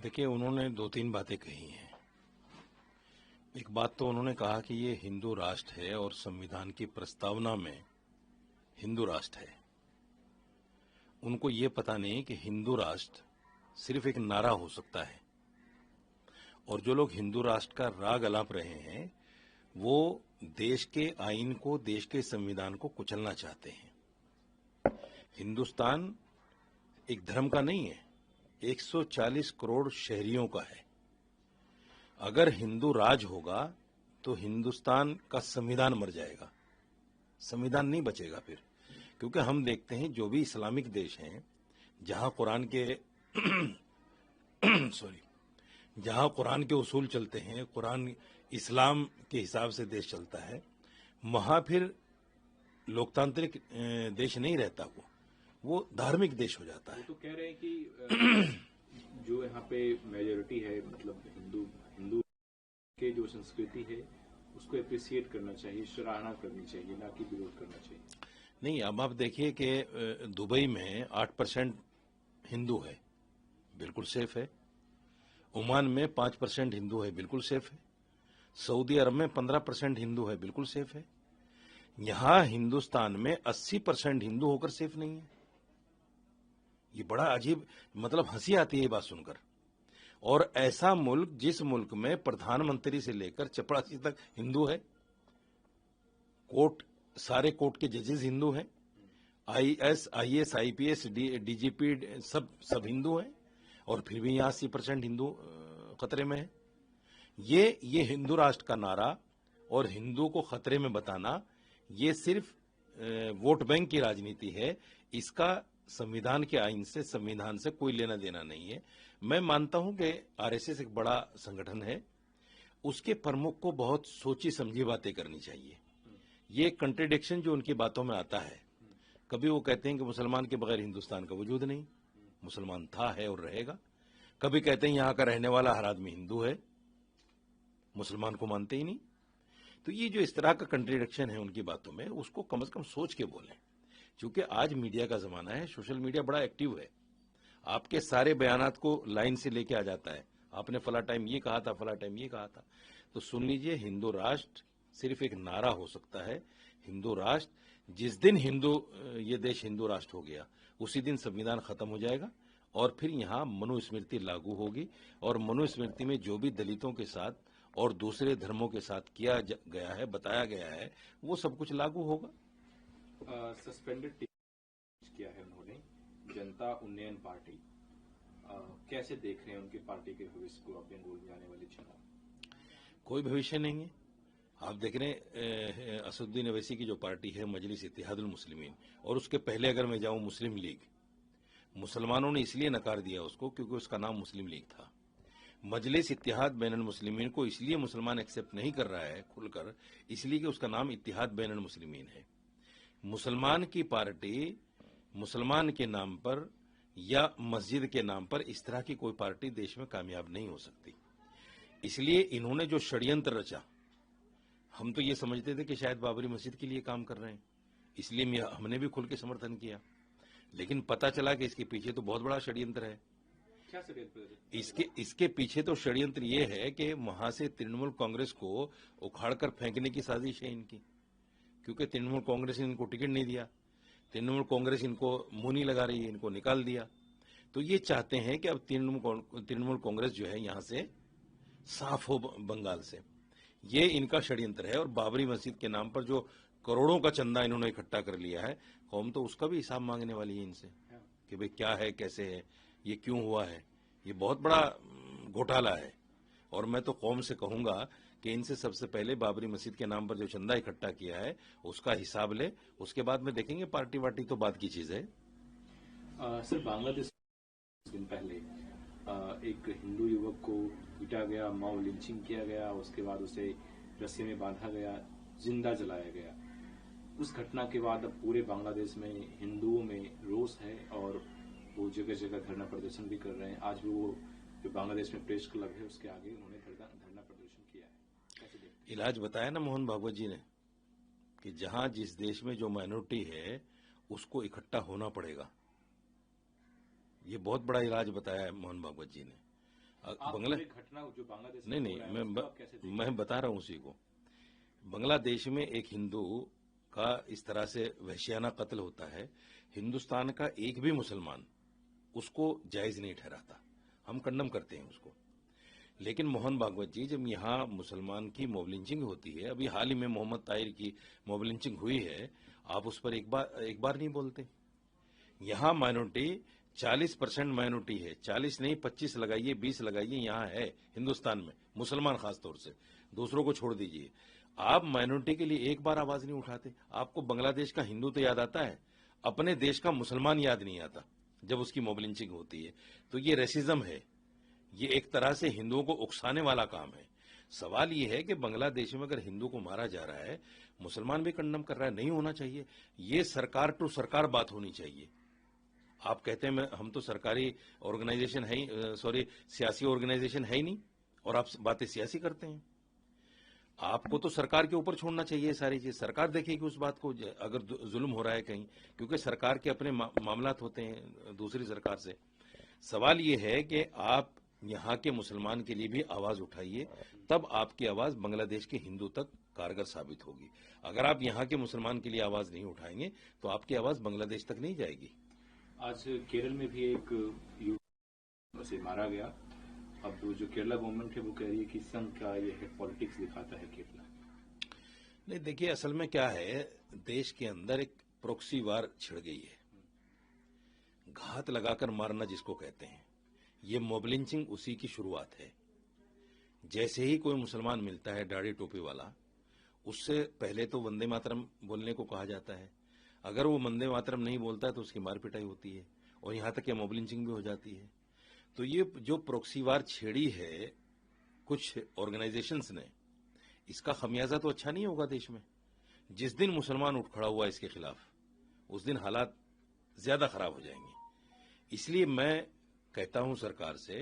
देखिए, उन्होंने दो तीन बातें कही हैं। एक बात तो उन्होंने कहा कि ये हिंदू राष्ट्र है और संविधान की प्रस्तावना में हिंदू राष्ट्र है। उनको ये पता नहीं कि हिंदू राष्ट्र सिर्फ एक नारा हो सकता है, और जो लोग हिंदू राष्ट्र का राग अलाप रहे हैं वो देश के आईन को, देश के संविधान को कुचलना चाहते हैं। हिंदुस्तान एक धर्म का नहीं है, 140 करोड़ शहरियों का है। अगर हिंदू राज होगा तो हिंदुस्तान का संविधान मर जाएगा, संविधान नहीं बचेगा फिर। क्योंकि हम देखते हैं जो भी इस्लामिक देश हैं, जहां कुरान के जहां कुरान के उसूल चलते हैं, कुरान इस्लाम के हिसाब से देश चलता है, वहां फिर लोकतांत्रिक देश नहीं रहता, वो धार्मिक देश हो जाता है। वो तो कह रहे हैं कि जो यहाँ पे मेजोरिटी है, मतलब हिंदू के जो संस्कृति है उसको अप्रिशिएट करना चाहिए, सराहना करनी चाहिए, ना कि विरोध करना चाहिए। नहीं, अब आप देखिए कि दुबई में 8% हिंदू है, बिल्कुल सेफ है। ओमान में 5% हिंदू है, बिल्कुल सेफ है। सऊदी अरब में 15% हिंदू है, बिल्कुल सेफ है। यहां हिंदुस्तान में 80% हिंदू होकर सेफ नहीं है। ये बड़ा अजीब, मतलब हंसी आती है ये बात सुनकर। और ऐसा मुल्क, जिस मुल्क में प्रधानमंत्री से लेकर चपरासी तक हिंदू है, सारे कोर्ट के जजेस हिंदू हैं, आईएएस, आईपीएस, डीजीपी सब हिंदू हैं, और फिर भी यहां 80% हिंदू खतरे में है। ये हिंदू राष्ट्र का नारा और हिंदू को खतरे में बताना, ये सिर्फ वोट बैंक की राजनीति है। इसका संविधान के आईन से, संविधान से कोई लेना देना नहीं है। मैं मानता हूं कि आरएसएस एक बड़ा संगठन है, उसके प्रमुख को बहुत सोची समझी बातें करनी चाहिए। ये कंट्रडिक्शन जो उनकी बातों में आता है, कभी वो कहते हैं कि मुसलमान के बगैर हिंदुस्तान का वजूद नहीं, मुसलमान था, है और रहेगा। कभी कहते हैं यहां का रहने वाला हर आदमी हिंदू है, मुसलमान को मानते ही नहीं। तो ये जो इस तरह का कंट्रडिक्शन है उनकी बातों में, उसको कम से कम सोच के बोलें। क्योंकि आज मीडिया का जमाना है, सोशल मीडिया बड़ा एक्टिव है, आपके सारे बयानात को लाइन से लेके आ जाता है। आपने फला टाइम ये कहा था, फला टाइम ये कहा था। तो सुन लीजिए, हिंदू राष्ट्र सिर्फ एक नारा हो सकता है। हिंदू राष्ट्र, जिस दिन ये देश हिंदू राष्ट्र हो गया, उसी दिन संविधान खत्म हो जाएगा, और फिर यहाँ मनुस्मृति लागू होगी। और मनुस्मृति में जो भी दलितों के साथ और दूसरे धर्मों के साथ किया गया है, बताया गया है, वो सब कुछ लागू होगा। सस्पेंडेड किया है उन्होंने जनता उन्नयन पार्टी, कैसे देख रहे हैं उनकी पार्टी के भविष्य को, अपने बोलने जाने वाले चुनाव? कोई भविष्य नहीं है। आप देख रहे हैं असदुद्दीन ओवैसी की जो पार्टी है, मजलिस इत्तेहादुल मुस्लिमीन, और उसके पहले अगर मैं जाऊं मुस्लिम लीग, मुसलमानों ने इसलिए नकार दिया उसको क्योंकि उसका नाम मुस्लिम लीग था। मजलिस इत्तेहाद बैनुल मुस्लिमीन को इसलिए मुसलमान एक्सेप्ट नहीं कर रहा है खुलकर, इसलिए कि उसका नाम इत्तेहाद बैनुल मुस्लिमीन है। मुसलमान की पार्टी मुसलमान के नाम पर या मस्जिद के नाम पर, इस तरह की कोई पार्टी देश में कामयाब नहीं हो सकती। इसलिए इन्होंने जो षड्यंत्र रचा, हम तो ये समझते थे कि शायद बाबरी मस्जिद के लिए काम कर रहे हैं, इसलिए हमने भी खुल के समर्थन किया। लेकिन पता चला कि इसके पीछे तो बहुत बड़ा षड्यंत्र है। क्या षड्यंत्र? इसके पीछे तो षड्यंत्र ये है कि वहां से तृणमूल कांग्रेस को उखाड़कर फेंकने की साजिश है इनकी। क्योंकि तृणमूल कांग्रेस ने इनको टिकट नहीं दिया, तृणमूल कांग्रेस इनको मुंह नहीं लगा रही है, इनको निकाल दिया। तो ये चाहते हैं कि अब तृणमूल कांग्रेस जो है यहां से साफ हो बंगाल से। ये इनका षड्यंत्र है। और बाबरी मस्जिद के नाम पर जो करोड़ों का चंदा इन्होंने इकट्ठा कर लिया है, कौम तो उसका भी हिसाब मांगने वाली है इनसे कि भाई क्या है, कैसे है, ये क्यों हुआ है। ये बहुत बड़ा घोटाला है। और मैं तो कौम से कहूंगा कि इनसे सबसे पहले बाबरी मस्जिद के नाम पर जो चंदा इकट्ठा किया है उसका हिसाब ले, उसके बाद में देखेंगे। पार्टी वार्टी तो बात की चीज है। सर, बांग्लादेश दिन पहले एक हिंदू युवक को पीटा गया, मॉब लिंचिंग किया गया, उसके बाद उसे रस्सी में बांधा गया, जिंदा जलाया गया। उस घटना के बाद अब पूरे बांग्लादेश में हिंदुओं में रोष है और वो जगह जगह धरना प्रदर्शन भी कर रहे हैं। आज भी वो जो बांग्लादेश में प्रेस क्लब है उसके आगे उन्होंने धरना प्रदर्शन किया है। कैसे देखते हैं? इलाज बताया ना मोहन भागवत जी ने कि जहां जिस देश में जो माइनॉरिटी है उसको इकट्ठा होना पड़ेगा। ये बहुत बड़ा इलाज बताया है मोहन भागवत जी ने। आप बांग्ला पूरे घटना जो बांग्लादेश नहीं में हो नहीं रहा है उसको आप कैसे देखते मैं बता रहा हूँ उसी को। बांग्लादेश में एक हिंदू का इस तरह से वहशियाना कत्ल होता है, हिंदुस्तान का एक भी मुसलमान उसको जायज नहीं ठहराता, हम कंडम करते हैं उसको। लेकिन मोहन भागवत जी, जब यहाँ मुसलमान की मॉब लिंचिंग होती है, अभी हाल ही में मोहम्मद ताहिर की मॉब लिंचिंग हुई है, आप उस पर एक बार नहीं बोलते। यहाँ माइनॉरिटी 40% माइनॉरिटी है, 40 नहीं 25 लगाइए 20 लगाइए, यहाँ है हिंदुस्तान में, मुसलमान खासतौर से, दूसरों को छोड़ दीजिए। आप माइनॉरिटी के लिए एक बार आवाज नहीं उठाते। आपको बांग्लादेश का हिंदू तो याद आता है, अपने देश का मुसलमान याद नहीं आता जब उसकी मॉब लिंचिंग होती है। तो ये रेसिज्म है, ये एक तरह से हिंदुओं को उकसाने वाला काम है। सवाल ये है कि बांग्लादेश में अगर हिंदू को मारा जा रहा है, मुसलमान भी कंडम कर रहा है, नहीं होना चाहिए। ये सरकार टू सरकार बात होनी चाहिए। आप कहते हैं हम तो सरकारी ऑर्गेनाइजेशन है ही, सॉरी सियासी ऑर्गेनाइजेशन है ही नहीं, और आप बातें सियासी करते हैं। आपको तो सरकार के ऊपर छोड़ना चाहिए सारी चीज, सरकार देखेगी उस बात को अगर जुल्म हो रहा है कहीं, क्योंकि सरकार के अपने मामलात होते हैं दूसरी सरकार से। सवाल ये है कि आप यहाँ के मुसलमान के लिए भी आवाज उठाइए, तब आपकी आवाज बांग्लादेश के हिंदू तक कारगर साबित होगी। अगर आप यहाँ के मुसलमान के लिए आवाज नहीं उठाएंगे तो आपकी आवाज बांग्लादेश तक नहीं जाएगी। आज केरल में भी एक युवक से मारा गया। अब जो केरला गवर्नमेंट है वो कह रही है कि संघ का ये है पॉलिटिक्स दिखाता है केरला। नहीं देखिए, असल में क्या है, देश के अंदर एक प्रॉक्सी वार छिड़ गई है, घात लगाकर मारना जिसको कहते हैं। ये मॉब लिंचिंग उसी की शुरुआत है। जैसे ही कोई मुसलमान मिलता है दाढ़ी टोपी वाला, उससे पहले तो वंदे मातरम बोलने को कहा जाता है। अगर वो वंदे मातरम नहीं बोलता है तो उसकी मार पिटाई होती है, और यहां तक कि मॉब लिंचिंग भी हो जाती है। तो ये जो प्रॉक्सी वार छेड़ी है कुछ ऑर्गेनाइजेशंस ने, इसका खमियाजा तो अच्छा नहीं होगा देश में। जिस दिन मुसलमान उठ खड़ा हुआ इसके खिलाफ, उस दिन हालात ज्यादा खराब हो जाएंगे। इसलिए मैं कहता हूं सरकार से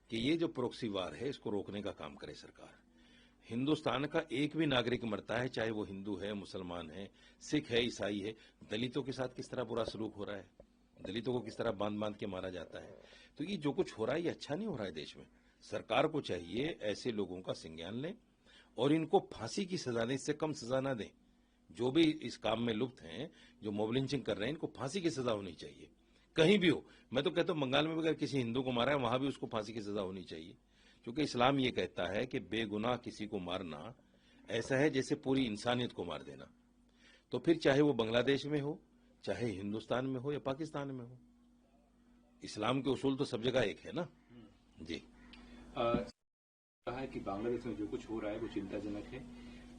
कि ये जो प्रॉक्सी वार है इसको रोकने का काम करे सरकार। हिंदुस्तान का एक भी नागरिक मरता है, चाहे वो हिंदू है, मुसलमान है, सिख है, ईसाई है, दलितों के साथ किस तरह बुरा सलूक हो रहा है, दलितों को किस तरह बांध बांध के मारा जाता है। तो ये जो कुछ हो रहा है ये अच्छा नहीं हो रहा है देश में। सरकार को चाहिए ऐसे लोगों का संज्ञान लें और इनको फांसी की सजा दें, इससे कम सजा ना दें। जो भी इस काम में लुप्त हैं, जो मॉब लिंचिंग कर रहे हैं, इनको फांसी की सजा होनी चाहिए, कहीं भी हो। मैं तो कहता हूं बंगाल में भी अगर किसी हिंदू को मारा है, वहां भी उसको फांसी की सजा होनी चाहिए, क्योंकि इस्लाम ये कहता है कि बेगुनाह किसी को मारना ऐसा है जैसे पूरी इंसानियत को मार देना। तो फिर चाहे वो बांग्लादेश में हो, चाहे हिंदुस्तान में हो या पाकिस्तान में हो, इस्लाम के उसूल तो सब जगह एक है ना जी। कहा है कि बांग्लादेश में जो कुछ हो रहा है वो चिंताजनक है।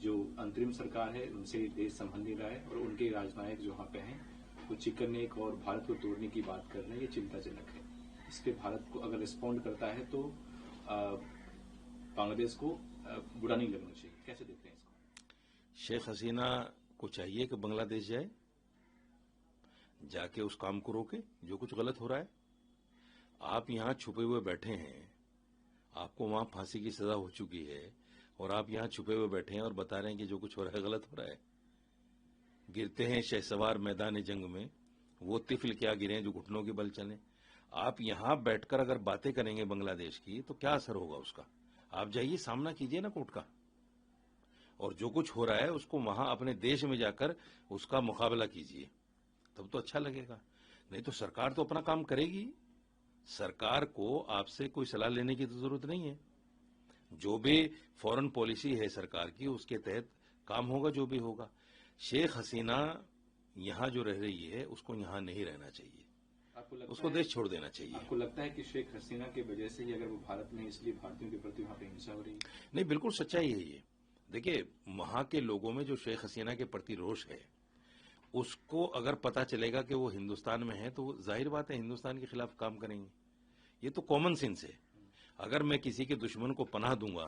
जो अंतरिम सरकार है उनसे देश संभल नहीं रहा है, और उनके राजनायक जो वहां पे हैं वो चिकन नेक और भारत को तोड़ने की बात कर रहे हैं। ये चिंताजनक है। इस पे भारत को अगर रिस्पॉन्ड करता है तो बांग्लादेश को बुरा नहीं लगना चाहिए। कैसे देखते हैं इसको? शेख हसीना को चाहिए कि बांग्लादेश जाए, जाके उस काम को रोके जो कुछ गलत हो रहा है। आप यहां छुपे हुए बैठे हैं, आपको वहां फांसी की सजा हो चुकी है, और आप यहां छुपे हुए बैठे हैं और बता रहे हैं कि जो कुछ हो रहा है गलत हो रहा है। गिरते हैं शहसवार मैदान जंग में, वो तिफल क्या गिरे जो घुटनों के बल चले। आप यहां बैठकर अगर बातें करेंगे बांग्लादेश की तो क्या असर होगा उसका? आप जाइए, सामना कीजिए ना कोर्ट का, और जो कुछ हो रहा है उसको वहां अपने देश में जाकर उसका मुकाबला कीजिए, तब तो अच्छा लगेगा। नहीं तो सरकार तो अपना काम करेगी। सरकार को आपसे कोई सलाह लेने की तो जरूरत नहीं है। जो भी फॉरेन पॉलिसी है सरकार की, उसके तहत काम होगा जो भी होगा। शेख हसीना यहां जो रह रही है उसको यहां नहीं रहना चाहिए, उसको देश छोड़ देना चाहिए। आपको लगता है कि शेख हसीना की वजह से ही अगर वो भारत में, इसलिए भारतीयों के प्रति वहां पे हिंसा हो रही है? नहीं, बिल्कुल सच्चाई है ये। देखिए, वहां के लोगों में जो शेख हसीना के प्रति रोष है, उसको अगर पता चलेगा कि वो हिंदुस्तान में है तो जाहिर बात है हिंदुस्तान के खिलाफ काम करेंगे। ये तो कॉमन सेंस है। अगर मैं किसी के दुश्मन को पनाह दूंगा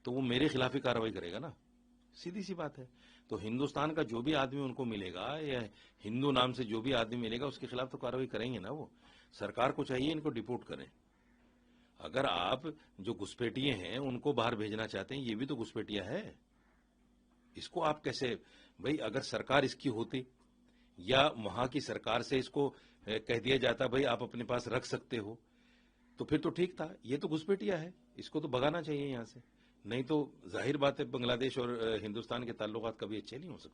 तो वो मेरे खिलाफ ही कार्रवाई करेगा ना, सीधी सी बात है। तो हिंदुस्तान का जो भी आदमी उनको मिलेगा या हिंदू नाम से जो भी आदमी मिलेगा उसके खिलाफ तो कार्रवाई करेंगे ना वो। सरकार को चाहिए इनको डिपोर्ट करें। अगर आप जो घुसपैठिए हैं उनको बाहर भेजना चाहते हैं, ये भी तो घुसपैठिया है। इसको आप कैसे, भाई अगर सरकार इसकी होती या वहां की सरकार से इसको कह दिया जाता भाई आप अपने पास रख सकते हो, तो फिर तो ठीक था। ये तो घुसपैठिया है, इसको तो भगाना चाहिए यहाँ से, नहीं तो जाहिर बात है बांग्लादेश और हिंदुस्तान के ताल्लुकात कभी अच्छे नहीं हो सकते।